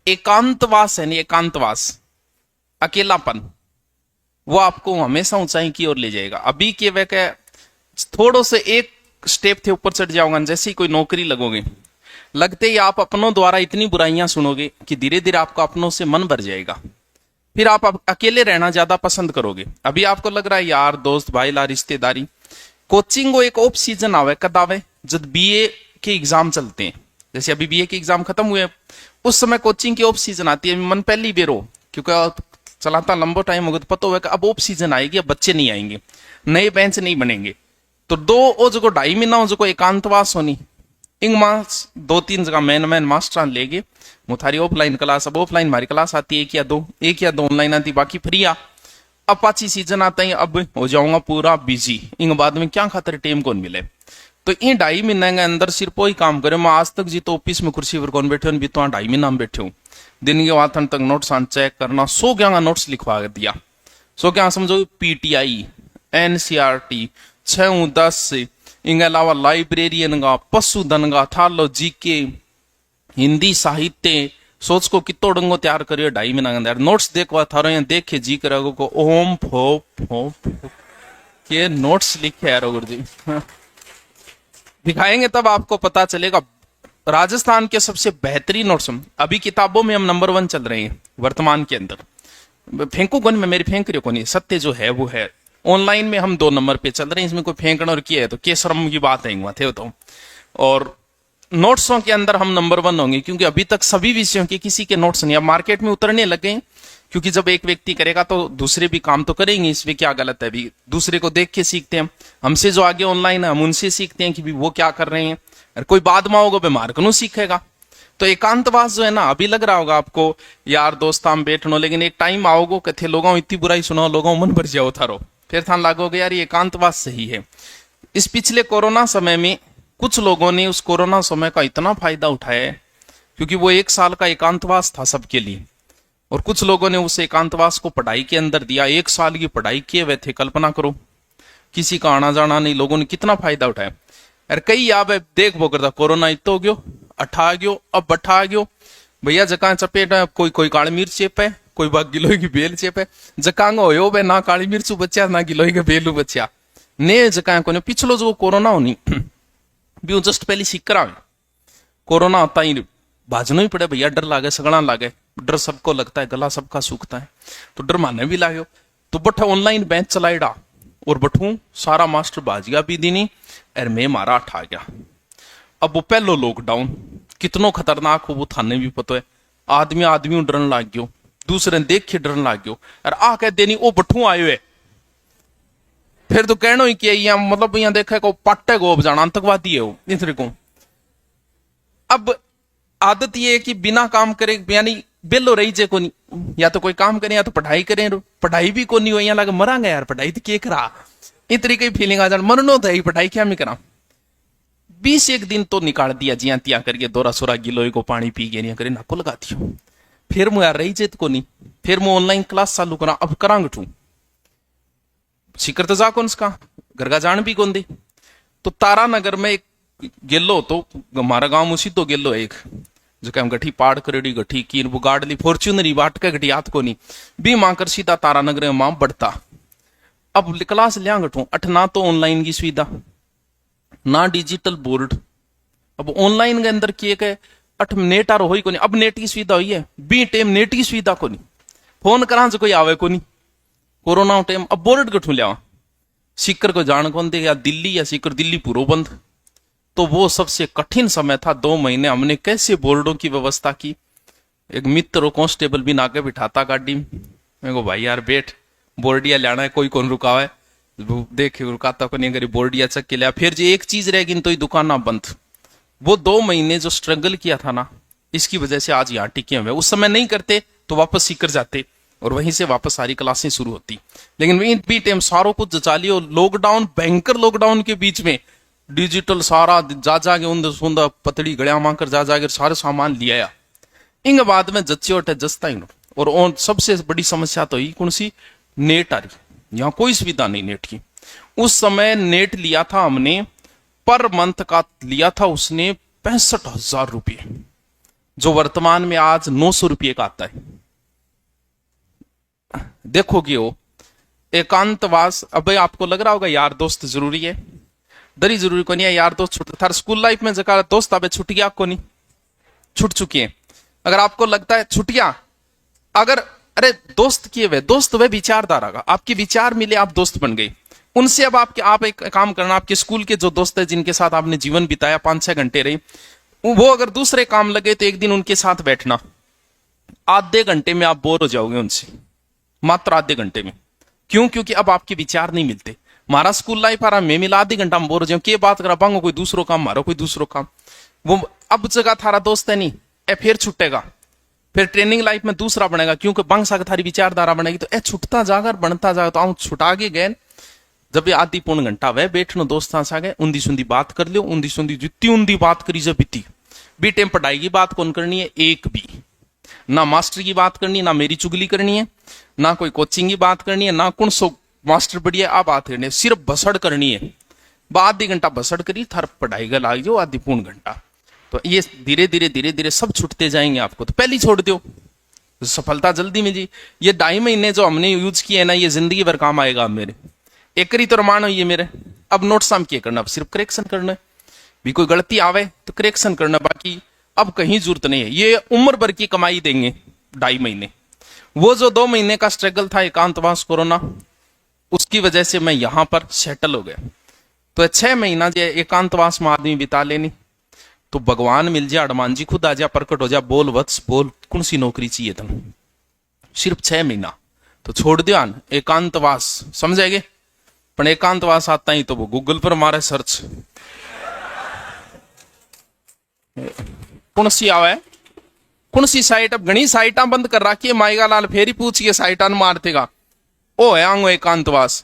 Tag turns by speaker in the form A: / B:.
A: एकांतवास है नहीं, एकांतवास, अकेलापन, वो आपको हमेशा ऊंचाई की ओर ले जाएगा। अभी के वे के थोड़ो से एक स्टेप थे ऊपर चढ़ जाओगे, जैसे ही कोई नौकरी लगोगे, लगते ही आप अपनों द्वारा इतनी बुराइयां सुनोगे कि धीरे धीरे आपका अपनों से मन भर जाएगा। फिर आप अकेले रहना ज्यादा पसंद करोगे। अभी आपको लग रहा है यार दोस्त भाई ला रिश्तेदारी, कोचिंग को एक ऑफ सीजन आवे, कद आवे जब बीए के एग्जाम चलते हैं। जैसे अभी बीए के एग्जाम खत्म हुए, उस समय कोचिंग की ऑफ सीजन आती है। मन पहले ही बेरो, क्योंकि चलाता लंबा टाइम होगा तो पता होगा अब ऑफ सीजन आएगी, अब बच्चे नहीं आएंगे, नए बेंच नहीं बनेंगे। तो दो ओ जो 2.5 महीना जो एकांतवास होनी, इंग मास 2-3 जगह मैन मास्टर लेगे, मुथारी ऑफलाइन क्लास, अब ऑफलाइन हमारी क्लास आती है एक या दो ऑनलाइन आती, बाकी फ्री आ। अब पाची सीजन आता है, अब हो जाऊंगा पूरा बिजी, इंग बाद में क्या खातर टेम कौन मिले। तो इन 2.5 महीने के अंदर सिर्फ वही काम करे। मैं आज तक जी तो ऑफिस में कुर्सी पर कौन बैठे भी तो 2.5 महीना में बैठे हूँ। दिन के वाथन तक नोट्स चेक करना, 100 क्या नोट्स लिखवा दिया। 100 क्या समझो, पीटीआई, एनसीआरटी 6-10, इनके अलावा लाइब्रेरियन का, पशुधन का, थालो जीके, हिंदी साहित्य, सोच को कितो डंगो तैयार करियो 2.5 महीना के अंदर। नोट्स देखवा थारो यहाँ देखे जी करोगे को ओम फो फो के नोट्स लिखे यार गुरुजी दिखाएंगे तब आपको पता चलेगा। राजस्थान के सबसे बेहतरीन नोट्स, अभी किताबों में हम नंबर 1 चल रहे हैं वर्तमान के अंदर। फेंकू कौन में, मेरी फेंक रही कौन, सत्य जो है वो है। ऑनलाइन में हम 2 नंबर पे चल रहे हैं, इसमें कोई फेंकना और किया है तो केसरम की बात है थे तो। और नोट्सों के अंदर हम नंबर 1 होंगे, क्योंकि अभी तक सभी विषयों के किसी के नोट्स नहीं। अब मार्केट में उतरने लगे, क्योंकि जब एक व्यक्ति करेगा तो दूसरे भी काम तो करेंगे, इसमें क्या गलत है। अभी दूसरे को देख के सीखते हैं, हमसे जो आगे ऑनलाइन है हम उनसे सीखते हैं कि भी वो क्या कर रहे हैं। और कोई बाद में होगा बीमार कनु सीखेगा। तो एकांतवास जो है ना, अभी लग रहा होगा आपको यार दोस्त हम बैठनो, लेकिन एक टाइम आओगे कथे लोगों इतनी बुराई सुनो, लोगों मन भर जाओ थारो, फिर थान लागोगे यार ये एकांतवास सही है। इस पिछले कोरोना समय में कुछ लोगों ने उस कोरोना समय का इतना फायदा उठाया है, क्योंकि वो 1 साल का एकांतवास था सबके लिए, और कुछ लोगों ने उस एकांतवास को पढ़ाई के अंदर दिया। 1 साल की पढ़ाई किए हुए थे, कल्पना करो, किसी का आना जाना नहीं, लोगों ने कितना फायदा उठाया। अरे कई आप देख वो करता कोरोना इतो हो गयो, अठा गयो, अब बठा गयो भैया, जका चपेट कोई काली मिर्च चेप है, कोई बाग गिलोई की बेल चेप है, जकांग हो बे ना काली मिर्चू बच्चा ना गिलोई के बेलू बच्चा ने जका को पिछलो जो कोरोना होनी भी जस्ट पहले सीकर आवे। कोरोना आता ही भाजनो ही पड़े भैया, डर लागे, सगड़ा लागे, डर सबको लगता है, गला सबका सूखता है, तो डर माने भी लागो। तो बठ ऑनलाइन बेंच चलाईडा और बठू सारा मास्टर बाज गया भी दीनी, और मैं मारा अठा गया। अब वो पहलो लॉकडाउन कितनो खतरनाक हो वो थाने भी पता है। आदमी डरन लाग गयो, दूसरे देख के डरन लाग गयो, और आ कह देनी वो बठू आयो है। फिर तो कहना ही कि मतलब यहाँ देखा को पाटे को जाना आतंकवादी है वो इतने को। अब आदत ये है कि बिना काम करे यानी बेलो रही जे को नहीं, या तो कोई काम करें या तो पढ़ाई करें, पढ़ाई भी को नहीं हो, यहाँ लगे मरांगे यार पढ़ाई तो के करा, इस तरीके की फीलिंग आ जाए, मरनो था पढ़ाई क्या मैं करा। 21 दिन तो निकाल दिया जिया तिया करके, 2-16 गिलोई को पानी पी गए करे नाको लगा दियो। फिर मुझे रही जेत को नहीं, फिर मैं ऑनलाइन क्लास चालू करा, अब करांग ठू शिकर तो जा कौन इसका घर का जान भी कौन दे। तो तारानगर में एक गेलो, तो हमारा गांव उसी तो गेलो एक जो हम गठी पाड़ करेडी गठी की वो गाड़ ली फॉर्च्यूनरी बाट के गठी याद को नहीं भी मां कर सीधा तारानगर में मां बढ़ता। अब क्लास लिया गठू अठ ना तो ऑनलाइन की सुविधा ना डिजिटल बोर्ड। अब ऑनलाइन के अंदर किए के अठ नेट आरो होई को नहीं, अब नेट की सुविधा हुई है, बी टेम नेट की सुविधा को नहीं, फोन करा कोई आवे को नहीं कोरोना टाइम। अब बोर्ड गठू लिया सीकर को जान कौन दे, या दिल्ली या सीकर दिल्ली पूरा बंद। तो वो सबसे कठिन समय था, 2 महीने हमने कैसे बोर्डों की व्यवस्था की। एक मित्र कांस्टेबल भी नाके बिठाता गाड़ी में, मैं को भाई यार बैठ बोर्डिया लाना है, कोई कौन रुकावा है, देख रुकाता को नहीं, अगर बोर्डिया चक के लिया। फिर जो एक चीज रहेगी तो ही दुकान ना बंद। वो 2 महीने जो स्ट्रगल किया था ना, इसकी वजह से आज यहाँ टिके हुए। उस समय नहीं करते तो वापस सीकर जाते और वहीं से वापस सारी क्लासें शुरू होती। लेकिन इन बी टाइम सारों कुछ जचा लियो, लॉकडाउन भयंकर लॉकडाउन के बीच में डिजिटल सारा जा जाके उन सुंदर पतड़ी गड़िया मांकर जा जाकर सारे सामान लिया। इंग बाद में जच्चे जसता ही। और सबसे बड़ी समस्या तो ही कौन सी, नेट आ रही, यहाँ कोई सुविधा नहीं नेट की। उस समय नेट लिया था हमने, पर मंथ का लिया था उसने 65,000 रुपये। जो वर्तमान में आज 900 रुपये का आता है। देखोगे वो एकांतवास। अब भाई आपको लग रहा होगा यार दोस्त जरूरी है, दरी जरूरी को नहीं है यार दोस्त छूट थार स्कूल लाइफ में जगह दोस्त अब छूट गया आपको नहीं, छूट चुकी है। अगर आपको लगता है छुट्टियां, अगर अरे दोस्त किए वे दोस्त वे विचारधारा का आपके विचार मिले आप दोस्त बन गए उनसे। अब आप एक काम करना, आपके स्कूल के जो दोस्त है जिनके साथ आपने जीवन बिताया 5-6 घंटे रहे, वो अगर दूसरे काम लगे तो एक दिन उनके साथ बैठना, आधे घंटे में आप बोर हो जाओगे उनसे, मात्र आधे घंटे में। क्यों? क्योंकि अब आपके विचार नहीं मिलते। हमारा स्कूल लाइफ आ रहा मैं मिला आधे घंटा में बोर हो जाऊं, के बात करा पाऊंगा कोई दूसरो काम, मारो कोई दूसरो काम। वो अब जगह थारा दोस्त है नहीं ए, फिर छुटेगा, फिर ट्रेनिंग लाइफ में दूसरा बनेगा, क्योंकि बंग सा थारी विचारधारा बनेगी। तो ए छुटता जाकर बनता जाएगा। तो आऊं छुटा के गए, जब ये आधी पौन घंटा वह बैठनो दोस्तां सा गए, उन्दी सुंदी बात कर लियो, उन्दी सुंदी जितनी उन्दी बात करी जब बीती। बी टाइम पढ़ाई की बात कौन करनी है, एक भी ना मास्टर की बात करनी है, ना मेरी चुगली करनी है, ना कोई कोचिंग की बात करनी है, ना कौन सो मास्टर बढ़िया आ बात करनी है, सिर्फ बसड़ करनी है। आधी घंटा बसड़ करी थर पढ़ाई का लाग जाओ आधी पौन घंटा। तो ये धीरे धीरे सब छूटते जाएंगे आपको। तो पहले छोड़ दो, सफलता जल्दी मिली। ये 2.5 महीने जो हमने यूज किए है ना, ये जिंदगी भर काम आएगा। अब मेरे एक तो रमान हुई है मेरे, अब नोट्स हम क्या करना, अब सिर्फ करेक्शन करना है। भी कोई गलती आवे तो करेक्शन करना, बाकी अब कहीं जरूरत नहीं है। ये उम्र भर की कमाई देंगे 2.5 महीने। वो जो 2 महीने का स्ट्रगल था एकांतवास कोरोना, उसकी वजह से मैं यहां पर सेटल हो गया। तो 6 महीना जो एकांतवास में आदमी बिता लेनी, तो भगवान मिल जाए, हनुमान जी खुद आ जा, प्रकट हो जा, बोल वत्स बोल कौन सी नौकरी चाहिए तुम, सिर्फ 6 महीना। तो छोड़ दिया एकांतवास, समझेगे। पर एकांतवास आता ही तो वो गूगल पर मारे सर्च, कौन सी आवे, कौन सी साइट। अब घनी साइटा बंद कर रखी है, माइगा लाल फेरी पूछिए साइटा मारतेगा। ओ है आंगो एकांतवास,